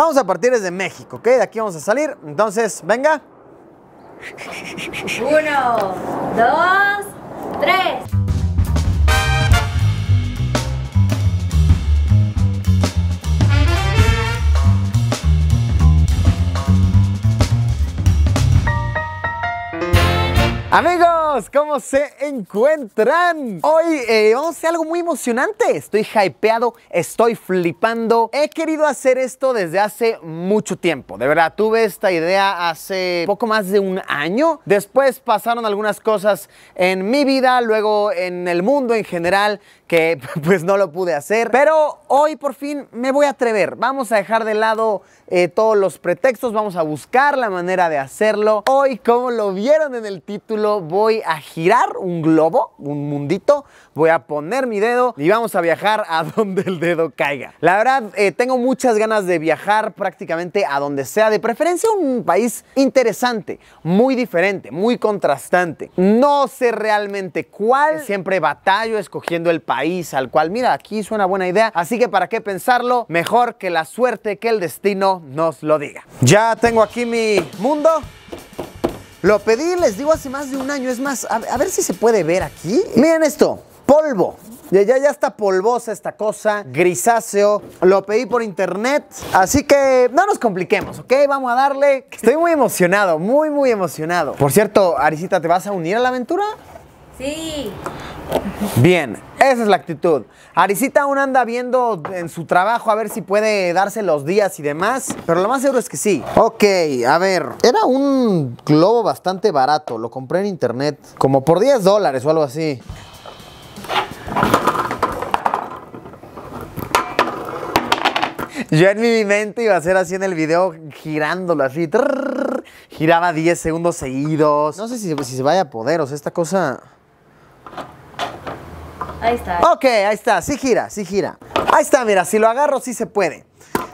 Vamos a partir desde México, ¿ok? De aquí vamos a salir. Entonces, venga. 1, 2, 3. Amigos, ¿cómo se encuentran? Hoy vamos a hacer algo muy emocionante. Estoy hypeado, estoy flipando. He querido hacer esto desde hace mucho tiempo. De verdad, tuve esta idea hace poco más de un año. Después pasaron algunas cosas en mi vida, luego en el mundo en general, que pues no lo pude hacer. Pero hoy por fin me voy a atrever. Vamos a dejar de lado todos los pretextos, vamos a buscar la manera de hacerlo. Hoy, como lo vieron en el título, voy a girar un globo, un mundito, voy a poner mi dedo y vamos a viajar a donde el dedo caiga. La verdad, tengo muchas ganas de viajar prácticamente a donde sea, de preferencia un país interesante, muy diferente, muy contrastante. No sé realmente cuál, siempre batallo escogiendo el país al cual, mira, aquí suena buena idea, así que para qué pensarlo, mejor que la suerte, que el destino nos lo diga. Ya tengo aquí mi mundo. Lo pedí, les digo, hace más de un año. Es más, a ver si se puede ver aquí. Miren esto, polvo. Ya está polvosa esta cosa, grisáceo. Lo pedí por internet, así que no nos compliquemos, ¿ok? Vamos a darle. Estoy muy emocionado, muy emocionado. Por cierto, Arisita, ¿te vas a unir a la aventura? Sí. Bien, esa es la actitud. Arisita aún anda viendo en su trabajo a ver si puede darse los días y demás, pero lo más seguro es que sí. Ok, a ver, era un globo bastante barato, lo compré en internet, como por $10 o algo así. Yo en mi mente iba a hacer así en el video, girándolo así. Giraba 10 segundos seguidos. No sé si se vaya a poder, o sea, esta cosa... Ahí está. Ok, ahí está, sí gira, sí gira. Ahí está, mira, si lo agarro sí se puede.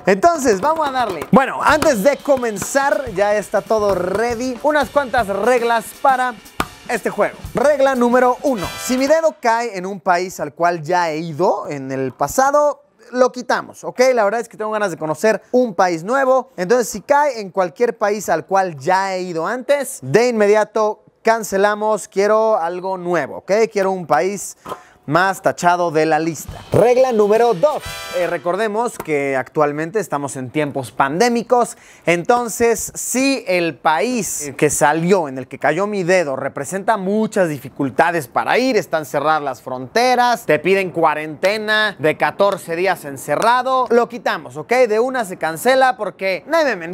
Entonces, vamos a darle. Bueno, antes de comenzar, ya está todo ready. Unas cuantas reglas para este juego. Regla número 1. Si mi dedo cae en un país al cual ya he ido en el pasado, lo quitamos, ¿ok? La verdad es que tengo ganas de conocer un país nuevo. Entonces, si cae en cualquier país al cual ya he ido antes, de inmediato cancelamos. Quiero algo nuevo, ¿ok? Quiero un país más tachado de la lista. Regla número 2. Recordemos que actualmente estamos en tiempos pandémicos. Entonces, si el país que salió, en el que cayó mi dedo, representa muchas dificultades para ir, están cerradas las fronteras, te piden cuarentena de 14 días encerrado, lo quitamos, ¿ok? De una se cancela porque,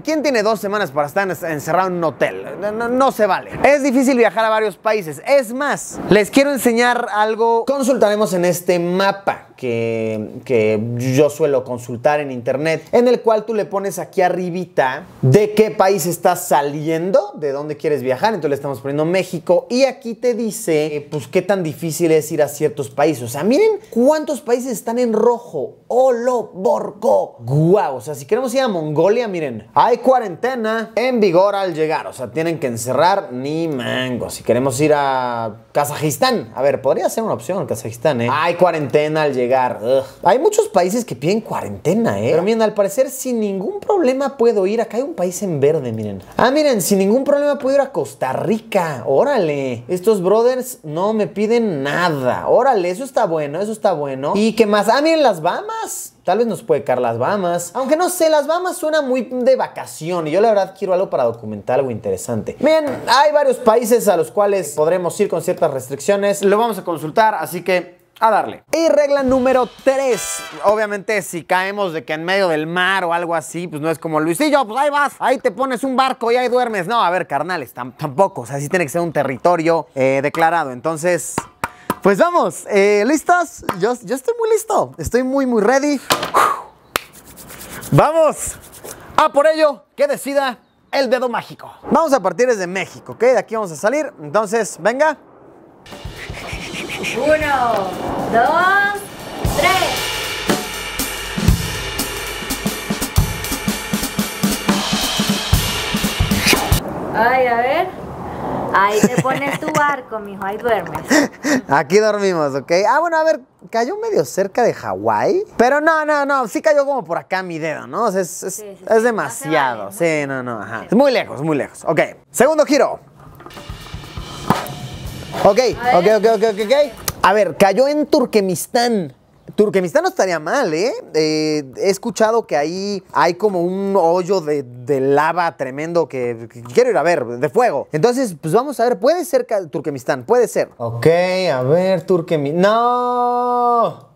¿quién tiene 2 semanas para estar encerrado en un hotel? No se vale. Es difícil viajar a varios países. Es más, les quiero enseñar algo. Consultaremos en este mapa que yo suelo consultar en internet, en el cual tú le pones aquí arribita de qué país estás saliendo, de dónde quieres viajar. Entonces le estamos poniendo México y aquí te dice pues qué tan difícil es ir a ciertos países. O sea, miren cuántos países están en rojo. ¡Holo, borco! ¡Guau! O sea, si queremos ir a Mongolia, miren, hay cuarentena en vigor al llegar. O sea, tienen que encerrar ni mango. Si queremos ir a Kazajistán, a ver, podría ser una opción Kazajistán, ¿eh? Hay cuarentena al llegar. Ugh. Hay muchos países que piden cuarentena, ¿eh? Pero miren, al parecer sin ningún problema puedo ir. Acá hay un país en verde, miren. Ah, miren, sin ningún problema puedo ir a Costa Rica. Órale. Estos brothers no me piden nada. Órale, eso está bueno, eso está bueno. ¿Y qué más? Ah, miren, las Bahamas. Tal vez nos puede caer las Bahamas. Aunque no sé, las Bahamas suena muy de vacación. Y yo la verdad quiero algo para documentar, algo interesante. Bien, hay varios países a los cuales podremos ir con ciertas restricciones. Lo vamos a consultar, así que a darle. Y regla número 3. Obviamente, si caemos de que en medio del mar o algo así, pues no es como Luisillo, pues ahí vas, ahí te pones un barco y ahí duermes. No, a ver, carnales, tampoco. O sea, sí tiene que ser un territorio declarado. Entonces, pues vamos. ¿Listos? Yo estoy muy listo. Estoy muy ready. Vamos a por ello, que decida el dedo mágico. Vamos a partir desde México, ¿ok? De aquí vamos a salir. Entonces, venga. 1, 2, 3. Ay, a ver. Ahí te pones tu barco, mijo, ahí duermes. Aquí dormimos, ¿ok? Ah, bueno, a ver, cayó medio cerca de Hawái. Pero no, sí cayó como por acá mi dedo, ¿no? O sea, es demasiado. No se vale, Sí, ajá. Es muy lejos. Ok, segundo giro. Ok. A ver, cayó en Turkmenistán. Turkmenistán no estaría mal, ¿eh? He escuchado que ahí hay como un hoyo de lava tremendo que quiero ir a ver, de fuego. Entonces, pues vamos a ver, puede ser Turkmenistán, puede ser. Ok, a ver, Turkmenistán. ¡No!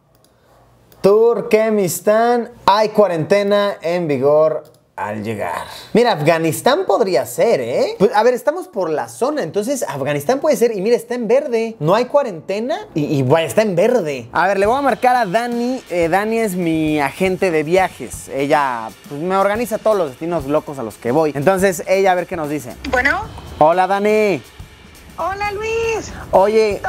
Turkmenistán, hay cuarentena en vigor al llegar. Mira, Afganistán podría ser, ¿eh? Pues, a ver, estamos por la zona, entonces Afganistán puede ser. Y mira, está en verde. No hay cuarentena y bueno, está en verde. A ver, le voy a marcar a Dani. Dani es mi agente de viajes. Ella pues, me organiza todos los destinos locos a los que voy. Entonces, ella a ver qué nos dice. Bueno. Hola, Dani. Hola, Luis. Oye.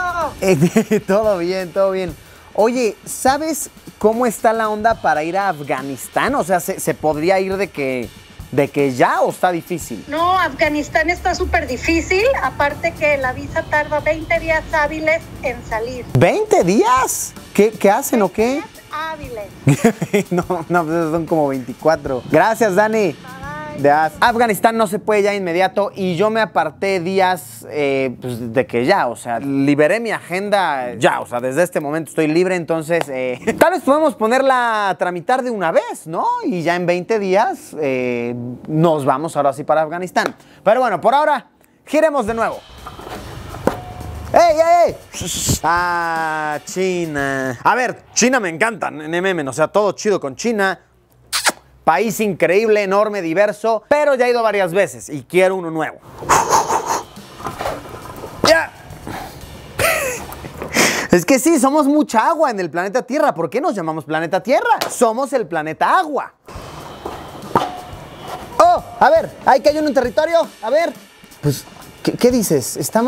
Todo bien. Oye, ¿sabes cómo está la onda para ir a Afganistán? O sea, ¿se podría ir de que ya o está difícil? No, Afganistán está súper difícil. Aparte que la visa tarda 20 días hábiles en salir. ¿20 días? ¿Qué hacen o qué? Hábiles. No, pues son como 24. Gracias, Dani. Afganistán no se puede ya inmediato y yo me aparté días pues de que ya, o sea, liberé mi agenda ya, o sea, desde este momento estoy libre, entonces tal vez podemos ponerla a tramitar de una vez, ¿no? Y ya en 20 días nos vamos ahora sí para Afganistán. Pero bueno, por ahora, giremos de nuevo. ¡Ey! Ah, China. A ver, China me encanta, o sea, todo chido con China. País increíble, enorme, diverso, pero ya he ido varias veces y quiero uno nuevo. ¡Ya! Es que sí, somos mucha agua en el planeta Tierra. ¿Por qué nos llamamos planeta Tierra? Somos el planeta agua. ¡Oh! A ver, ahí cayó en un territorio. A ver. Pues, ¿qué dices? Está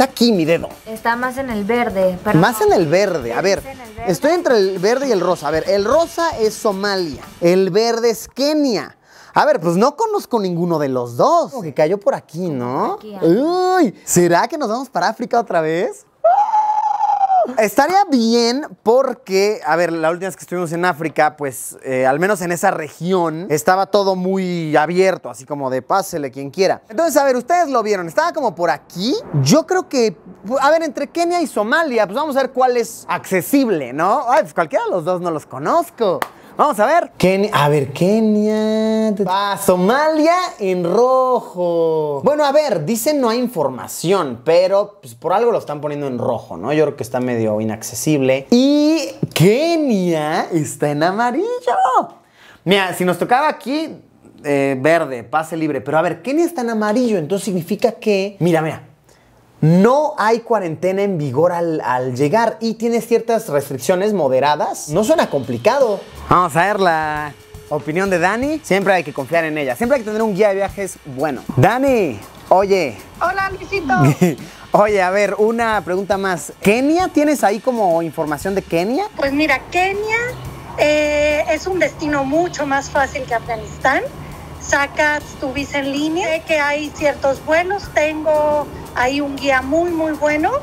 aquí mi dedo. Está más en el verde. Pero más en el verde. A ver, estoy entre el verde y el rosa. A ver, el rosa es Somalia. El verde es Kenia. A ver, pues no conozco ninguno de los dos. Como que cayó por aquí, ¿no? Uy, ¿será que nos vamos para África otra vez? Estaría bien porque, a ver, la última vez que estuvimos en África, pues, al menos en esa región, estaba todo muy abierto, así como de pásele quien quiera. Entonces, a ver, ustedes lo vieron, estaba como por aquí. Yo creo que, a ver, entre Kenia y Somalia, pues vamos a ver cuál es accesible, ¿no? Ay, pues cualquiera de los dos no los conozco. Vamos a ver. Kenia. Somalia en rojo. Bueno, a ver, dicen no hay información, pero pues por algo lo están poniendo en rojo, ¿no? Yo creo que está medio inaccesible. Y Kenia está en amarillo. Mira, si nos tocaba aquí, verde, pase libre. Pero a ver, Kenia está en amarillo, entonces significa que... Mira. No hay cuarentena en vigor al llegar y tiene ciertas restricciones moderadas. No suena complicado. Vamos a ver la opinión de Dani. Siempre hay que confiar en ella. Siempre hay que tener un guía de viajes bueno. Dani, oye. Hola, Luisito. Oye, a ver, una pregunta más. ¿Kenia? ¿Tienes ahí como información de Kenia? Pues mira, Kenia es un destino mucho más fácil que Afganistán. Sacas tu visa en línea. Sé que hay ciertos vuelos. Tengo ahí un guía muy bueno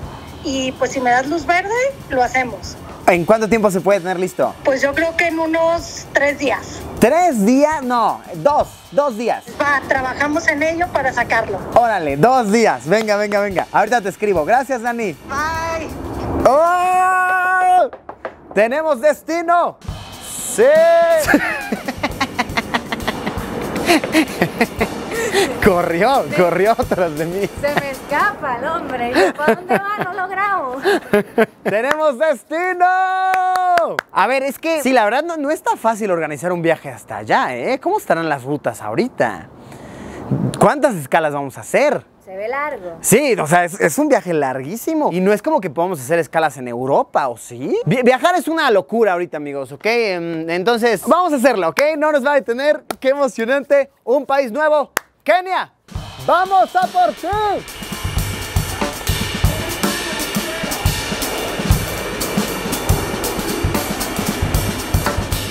y pues si me das luz verde, lo hacemos. ¿En cuánto tiempo se puede tener listo? Pues yo creo que en unos 3 días. ¿3 días? No, 2 días. Trabajamos en ello para sacarlo. Órale, 2 días. Venga. Ahorita te escribo. Gracias, Dani. Bye. ¡Oh! ¡Tenemos destino! ¡Sí! Corrió tras de mí. Se me escapa el hombre. ¿Y para dónde va? No lo grabo. ¡Tenemos destino! A ver, es que sí, la verdad no está fácil organizar un viaje hasta allá, ¿eh? ¿Cómo estarán las rutas ahorita? ¿Cuántas escalas vamos a hacer? Se ve largo. Sí, o sea, es un viaje larguísimo. Y no es como que podamos hacer escalas en Europa, ¿o sí? Viajar es una locura ahorita, amigos, ¿ok? Entonces, vamos a hacerlo, ¿ok? No nos va a detener. ¡Qué emocionante! Un país nuevo. ¡Kenia! ¡Vamos a por ti!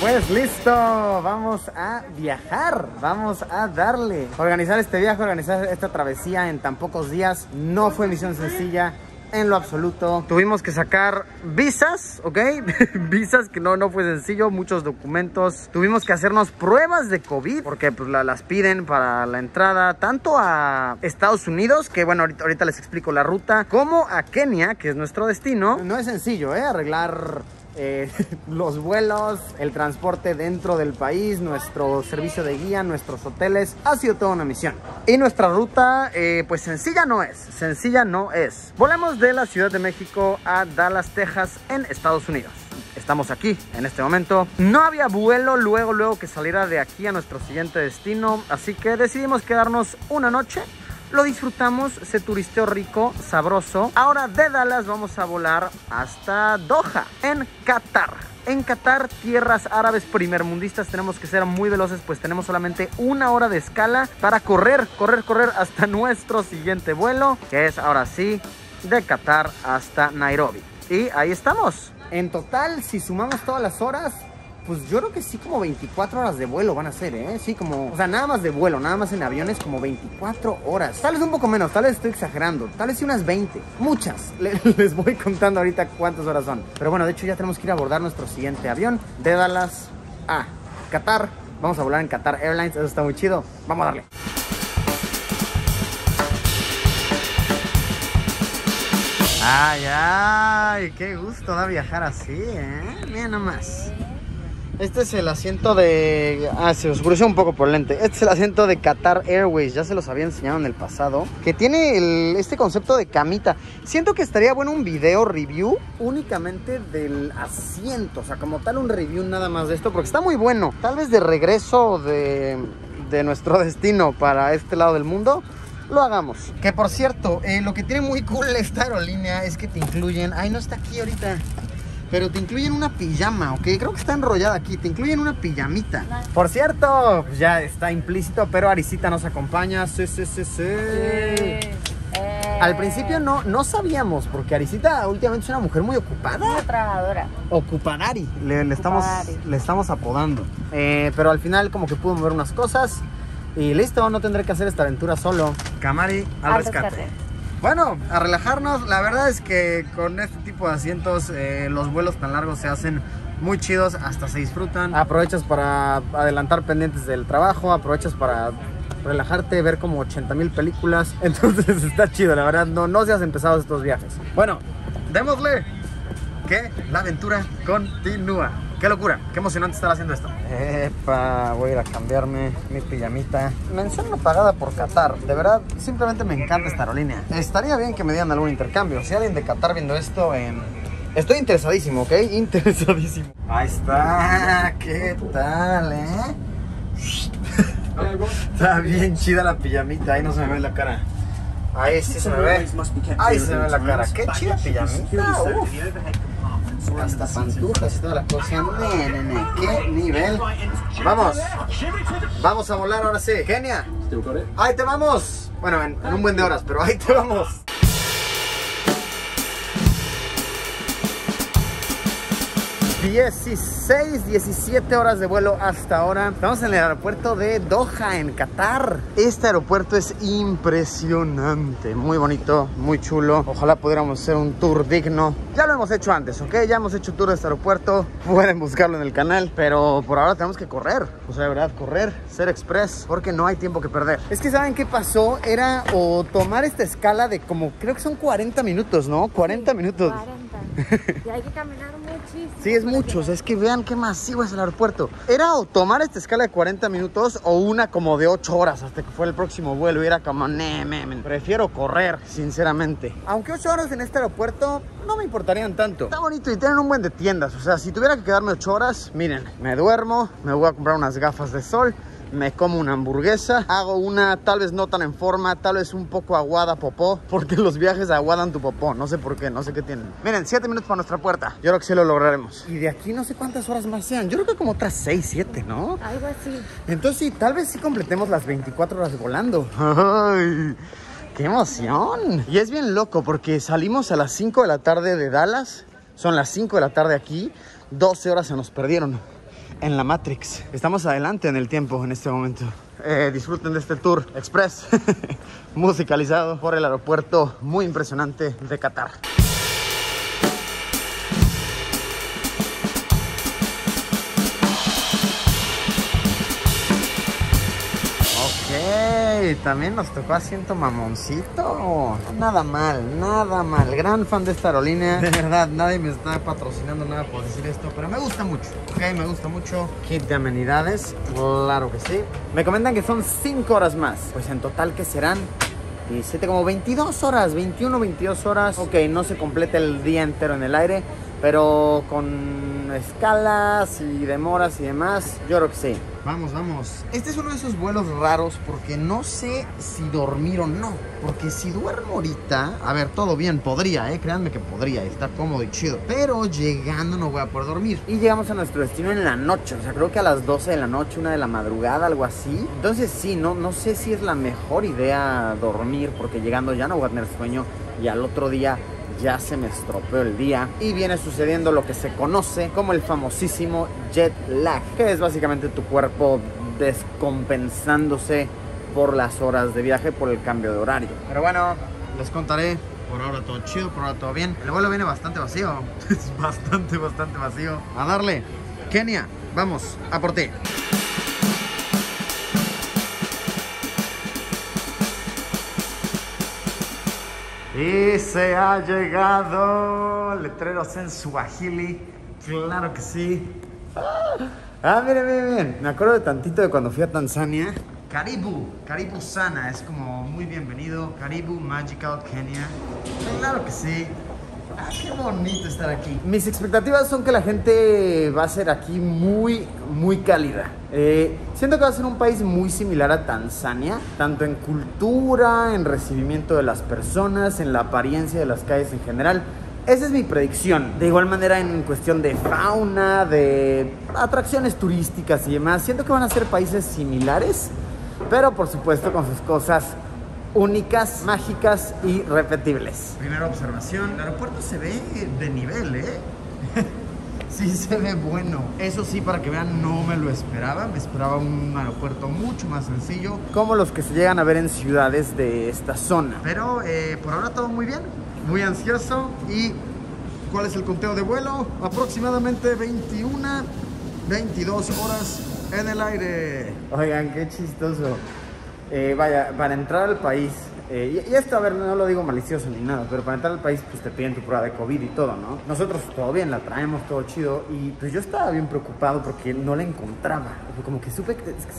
Pues listo, vamos a viajar, vamos a darle. Organizar este viaje, organizar esta travesía en tan pocos días no fue misión sencilla en lo absoluto. Tuvimos que sacar visas, ¿ok? Visas que no fue sencillo, muchos documentos. Tuvimos que hacernos pruebas de COVID porque pues las piden para la entrada tanto a Estados Unidos, que bueno, ahorita les explico la ruta, como a Kenia, que es nuestro destino. No es sencillo, arreglar los vuelos, el transporte dentro del país, nuestro servicio de guía, nuestros hoteles, ha sido toda una misión. Y nuestra ruta, pues sencilla no es. Volamos de la Ciudad de México a Dallas, Texas, en Estados Unidos. Estamos aquí en este momento. No había vuelo luego que saliera de aquí a nuestro siguiente destino, así que decidimos quedarnos una noche. Lo disfrutamos, se turisteó rico, sabroso. Ahora de Dallas vamos a volar hasta Doha, en Qatar. En Qatar, tierras árabes primermundistas, tenemos que ser muy veloces, pues tenemos solamente 1 hora de escala para correr hasta nuestro siguiente vuelo, que es ahora sí, de Qatar hasta Nairobi. Y ahí estamos. En total, si sumamos todas las horas, pues yo creo que sí, como 24 horas de vuelo van a ser, Sí, como, o sea, nada más de vuelo, nada más en aviones, como 24 horas. Tal vez un poco menos, tal vez estoy exagerando, tal vez sí unas 20, muchas. Les voy contando ahorita cuántas horas son. Pero bueno, de hecho ya tenemos que ir a abordar nuestro siguiente avión de Dallas a Qatar. Vamos a volar en Qatar Airlines, eso está muy chido. Vamos a darle. Ay, qué gusto da viajar así, Miren nomás. Este es el asiento de... se oscureció un poco por el lente. Este es el asiento de Qatar Airways. Ya se los había enseñado en el pasado. Que tiene este concepto de camita. Siento que estaría bueno un video review únicamente del asiento. O sea, como tal un review nada más de esto. Porque está muy bueno. Tal vez de regreso de nuestro destino para este lado del mundo lo hagamos. Que por cierto, lo que tiene muy cool esta aerolínea es que te incluyen... Ay, no está aquí ahorita. Pero te incluyen una pijama, ¿ok? Creo que está enrollada aquí. Te incluyen una pijamita. Por cierto, pues ya está implícito, pero Arisita nos acompaña. Sí. Al principio no sabíamos, porque Arisita últimamente es una mujer muy ocupada. Una trabajadora. Ocupadari. Le estamos apodando. Pero al final como que pudo mover unas cosas. Y listo, no tendré que hacer esta aventura solo. Camari al rescate. Bueno, a relajarnos. La verdad es que con este tipo de asientos los vuelos tan largos se hacen muy chidos, hasta se disfrutan. Aprovechas para adelantar pendientes del trabajo, aprovechas para relajarte, ver como 80,000 películas. Entonces está chido, la verdad, no seas empezado estos viajes. Bueno, démosle, que la aventura continúa. ¡Qué locura! ¡Qué emocionante estar haciendo esto! Epa, voy a ir a cambiarme mi pijamita. Mención no pagada por Qatar. De verdad, simplemente me encanta esta aerolínea. Estaría bien que me dieran algún intercambio. Si alguien de Qatar viendo esto, estoy interesadísimo, ¿ok? Interesadísimo. Ahí está. ¿Qué tal, Está bien chida la pijamita. Ahí no se me ve la cara. Ahí sí se me ve. Ahí se me ve la cara. ¡Qué chida pijamita! ¡Uf! Hasta pantujas y toda la cosa. Nene, qué nivel. Vamos a volar ahora sí. Kenia, ahí te vamos. Bueno, en un buen de horas, pero ahí te vamos. 17 horas de vuelo hasta ahora. Estamos en el aeropuerto de Doha, en Qatar. Este aeropuerto es impresionante, muy bonito, muy chulo. Ojalá pudiéramos hacer un tour digno. Ya lo hemos hecho antes, ¿ok? Ya hemos hecho tour de este aeropuerto. Pueden buscarlo en el canal, pero por ahora tenemos que correr. O sea, de verdad, correr, ser express, porque no hay tiempo que perder. Es que ¿saben qué pasó? Era o tomar esta escala de como, creo que son 40 minutos, ¿no? 40 minutos. 40. Y hay que caminar muchísimo. Sí, es mucho. O sea, es que vean qué masivo es el aeropuerto. Era o tomar esta escala de 40 minutos o una como de 8 horas hasta que fue el próximo vuelo. Y era como, prefiero correr, sinceramente. Aunque 8 horas en este aeropuerto no me importarían tanto. Está bonito y tienen un buen de tiendas. O sea, si tuviera que quedarme 8 horas, miren, me duermo, me voy a comprar unas gafas de sol, me como una hamburguesa, hago una tal vez no tan en forma, tal vez un poco aguada popó, porque los viajes aguadan tu popó, no sé por qué, no sé qué tienen. Miren, 7 minutos para nuestra puerta, yo creo que sí lo lograremos. Y de aquí no sé cuántas horas más sean, yo creo que como otras 6, 7, ¿no? Algo así. Entonces sí, tal vez sí completemos las 24 horas volando. ¡Ay! ¡Qué emoción! Y es bien loco porque salimos a las 5 de la tarde de Dallas, son las 5 de la tarde aquí, 12 horas se nos perdieron. en la Matrix. Estamos adelante en el tiempo en este momento. Disfruten de este tour express musicalizado por el aeropuerto muy impresionante de Qatar. También nos tocó asiento mamoncito. Nada mal, nada mal. Gran fan de esta aerolínea. De verdad, nadie me está patrocinando nada por decir esto, pero me gusta mucho. Ok, me gusta mucho. Kit de amenidades, claro que sí. Me comentan que son 5 horas más. Pues en total, ¿qué serán? 17, como 22 horas, 21, 22 horas. Ok, no se completa el día entero en el aire, pero con escalas y demoras y demás, yo creo que sí. Vamos, vamos. Este es uno de esos vuelos raros porque no sé si dormir o no. Porque si duermo ahorita, a ver, todo bien, podría, créanme que podría, está cómodo y chido. Pero llegando no voy a poder dormir. Y llegamos a nuestro destino en la noche, o sea, creo que a las 12 de la noche, 1 de la madrugada, algo así. Entonces sí, no sé si es la mejor idea dormir, porque llegando ya no voy a tener sueño y al otro día ya se me estropeó el día y viene sucediendo lo que se conoce como el famosísimo jet lag, que es básicamente tu cuerpo descompensándose por las horas de viaje, por el cambio de horario. Pero bueno, les contaré. Por ahora todo chido, por ahora todo bien. El vuelo viene bastante vacío. Es bastante vacío. A darle. Kenia, vamos, a por ti. Y se ha llegado. Letreros en Swahili. Claro que sí. Miren. Me acuerdo de tantito de cuando fui a Tanzania. Karibu Sana. Es como muy bienvenido. Karibu Magical Kenya. Claro que sí. Qué bonito estar aquí. Mis expectativas son que la gente va a ser aquí muy cálida. Siento que va a ser un país muy similar a Tanzania, tanto en cultura, en recibimiento de las personas, en la apariencia de las calles en general. Esa es mi predicción. De igual manera en cuestión de fauna, de atracciones turísticas y demás. Siento que van a ser países similares, pero por supuesto con sus cosas únicas, mágicas y repetibles. Primera observación, el aeropuerto se ve de nivel, Sí se ve bueno. Eso sí, para que vean, no me lo esperaba. Me esperaba un aeropuerto mucho más sencillo, como los que se llegan a ver en ciudades de esta zona. Pero por ahora todo muy bien, muy ansioso. ¿Y cuál es el conteo de vuelo? Aproximadamente 22 horas en el aire. Oigan, qué chistoso. Vaya, para entrar al país, y esto, a ver, no lo digo malicioso ni nada, pero para entrar al país, pues te piden tu prueba de COVID y todo, ¿no? Nosotros todo bien, la traemos, todo chido, y pues yo estaba bien preocupado porque no la encontraba. Como que sé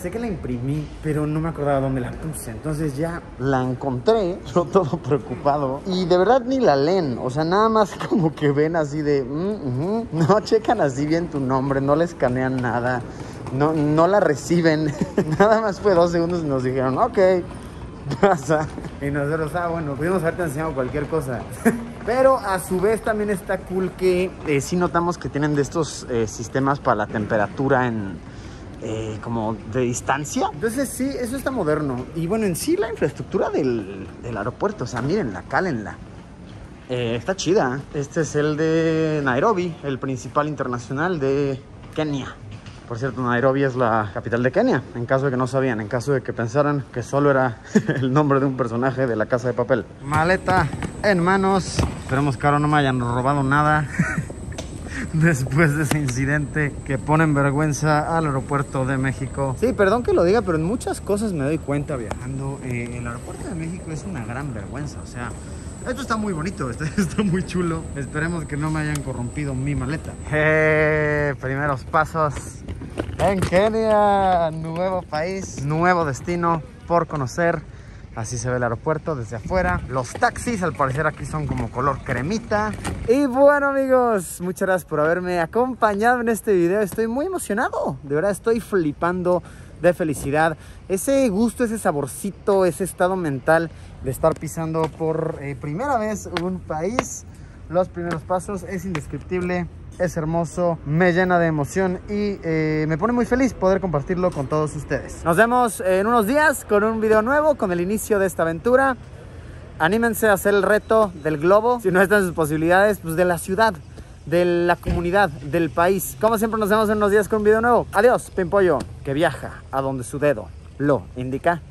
que la imprimí, pero no me acordaba dónde la puse. Entonces ya la encontré, yo todo preocupado, y de verdad ni la leen, o sea, nada más como que ven así de, no checan así bien tu nombre, no le escanean nada. No la reciben. Nada más fue 2 segundos y nos dijeron, ok, pasa. Y nosotros, bueno, pudimos haberte enseñado cualquier cosa. Pero a su vez también está cool que sí notamos que tienen de estos sistemas para la temperatura en como de distancia. Entonces sí, eso está moderno. Y bueno, en sí la infraestructura del aeropuerto, o sea, mírenla, cálenla. Está chida. Este es el de Nairobi, el principal internacional de Kenia. Por cierto, Nairobi es la capital de Kenia, en caso de que no sabían, en caso de que pensaran que solo era el nombre de un personaje de La Casa de Papel. Maleta en manos. Esperemos que ahora no me hayan robado nada después de ese incidente que pone en vergüenza al aeropuerto de México. Sí, perdón que lo diga, pero en muchas cosas me doy cuenta viajando. El aeropuerto de México es una gran vergüenza, o sea... Esto está muy bonito, está muy chulo. Esperemos que no me hayan corrompido mi maleta. Primeros pasos en Kenia. Nuevo país, nuevo destino por conocer. Así se ve el aeropuerto desde afuera. Los taxis al parecer aquí son como color cremita. Y bueno amigos, muchas gracias por haberme acompañado en este video. Estoy muy emocionado, de verdad estoy flipando de felicidad. Ese gusto, ese saborcito, ese estado mental de estar pisando por primera vez un país, los primeros pasos, es indescriptible, es hermoso, me llena de emoción y me pone muy feliz poder compartirlo con todos ustedes. Nos vemos en unos días con un video nuevo, con el inicio de esta aventura. Anímense a hacer el reto del globo, si no están en sus posibilidades, pues de la ciudad. de la comunidad, del país. Como siempre, nos vemos en unos días con un video nuevo. Adiós, Pimpollo, que viaja a donde su dedo lo indica.